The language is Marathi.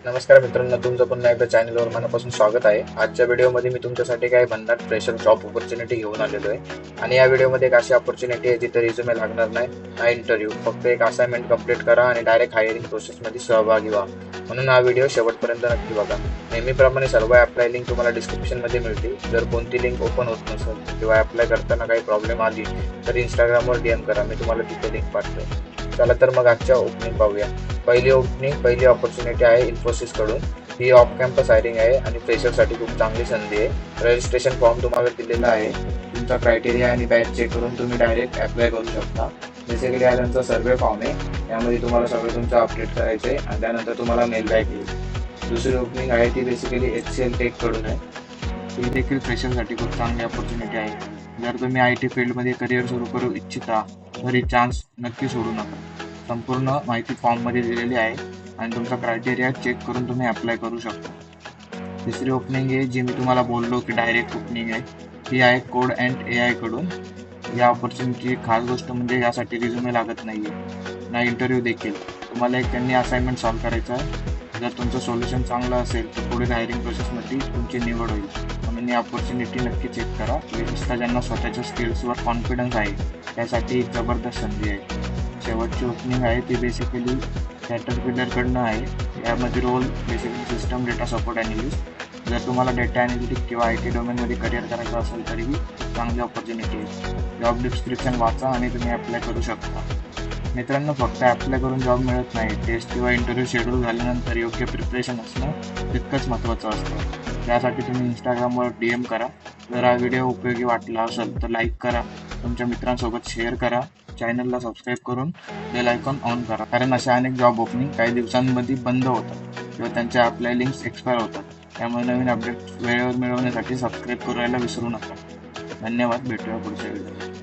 नमस्कार मित्रांनो, तुमचं पुन्हा एकदा चॅनलवर मनापासून स्वागत आहे. आजच्या व्हिडिओमध्ये मी तुमच्यासाठी काही भन्नाट फ्रेशर जॉब अपॉर्च्युनिटी घेऊन आलेलो आहे. आणि या व्हिडिओमध्ये एक अशी अपॉर्च्युनिटी आहे जिथे रिझ्युमे लागणार नाही, ना इंटरव्ह्यू. फक्त एक असाइनमेंट कंप्लीट करा आणि डायरेक्ट हायरिंग प्रोसेसमध्ये सहभागी व्हा. म्हणून हा व्हिडिओ शेवटपर्यंत नक्की बघा. नेहमीप्रमाणे सर्व अप्लाय लिंक तुम्हाला डिस्क्रिप्शनमध्ये मिळतील. जर कोणती लिंक ओपन होत नसेल किंवा अप्लाय करताना काही प्रॉब्लेम आली तर इंस्टाग्रामवर DM करा, मी तुम्हाला तिथे लिंक पाठवेन. चला तर मग आजच्या ओपनिंग पाहूया. पहिली ऑपॉर्च्युनिटी आहे इन्फोसिस कडून. ही ऑफ कॅम्पस हायरिंग आहे आणि फ्रेशरसाठी खूप चांगली संधी आहे. रजिस्ट्रेशन फॉर्म तुम्हाला दिलेला आहे. तुमचा क्रायटेरिया आणि बॅच चेक करून तुम्ही डायरेक्ट अप्लाय करू शकता. बेसिकली हा त्यांचा सर्वे फॉर्म आहे. यामध्ये तुम्हाला सगळं तुमचं अपडेट करायचं आहे आणि त्यानंतर तुम्हाला मेल बॅक येईल. दुसरी ओपनिंग आहे ती बेसिकली HCL टेक कडून आहे. ही देखील फ्रेशरसाठी खूप चांगली ऑपॉर्च्युनिटी आहे. जर तुम्ही IT फील्डमध्ये करिअर सुरू करू इच्छिता तर ही चान्स नक्की सोडू नका. संपूर्ण माहिती फॉर्ममध्ये दिलेली आहे आणि तुमचा क्रायटेरिया चेक करून तुम्ही अप्लाय करू शकता. तिसरी ओपनिंग आहे जी मी तुम्हाला बोललो की डायरेक्ट ओपनिंग आहे, ती आहे कोड अँड AI कडून. या ऑपॉर्च्युनिटीची खास गोष्ट म्हणजे यासाठी रिझ्युमे लागत नाहीये ना इंटरव्ह्यू देखील. तुम्हाला एक त्यांनी असाइनमेंट सॉल्व्ह करायचा आहे. जर तुमचं सोल्युशन चांगलं असेल तर पुढील हायरिंग प्रोसेसमध्ये तुमची निवड होईल. म्हणून ही ऑपॉर्च्युनिटी नक्की चेक करा. विशेषतः ज्यांना स्वतःच्या स्किल्सवर कॉन्फिडन्स आहे त्यासाठी एक जबरदस्त संधी आहे. शेवटची ओपनिंग आहे ती बेसिकली कॅटरपिलरकडनं आहे. यामध्ये role basically system data support analyst. जर तुम्हाला डेटा ॲनालिटिक किंवा IT डोमेनमध्ये करिअर करायचं असेल तरीही चांगली ऑपॉर्च्युनिटी आहे. जॉब डिस्क्रिप्शन वाचा आणि तुम्ही अप्लाय करू शकता. मित्रांनो, फक्त अप्लाय करून जॉब मिळत नाही. टेस्ट किंवा इंटरव्ह्यू शेड्यूल झाल्यानंतर योग्य प्रिपरेशन असणं तितकंच महत्त्वाचं असतं. त्यासाठी तुम्ही इंस्टाग्रामवर DM करा. जर हा व्हिडिओ उपयोगी वाटला असेल तर लाईक करा, तुमच्या मित्रांसोबत शेअर करा, चॅनलला सबस्क्राईब करून बेल आयकॉन ऑन करा. कारण अशा अनेक जॉब ओपनिंग काही दिवसांमध्ये बंद होतात किंवा त्यांच्या अप्लाय लिंक्स एक्सपायर होतात. त्यामुळे नवीन अपडेट वेळेवर मिळवण्यासाठी सबस्क्राईब करायला विसरू नका. धन्यवाद. भेटूया पुढच्या व्हिडिओ.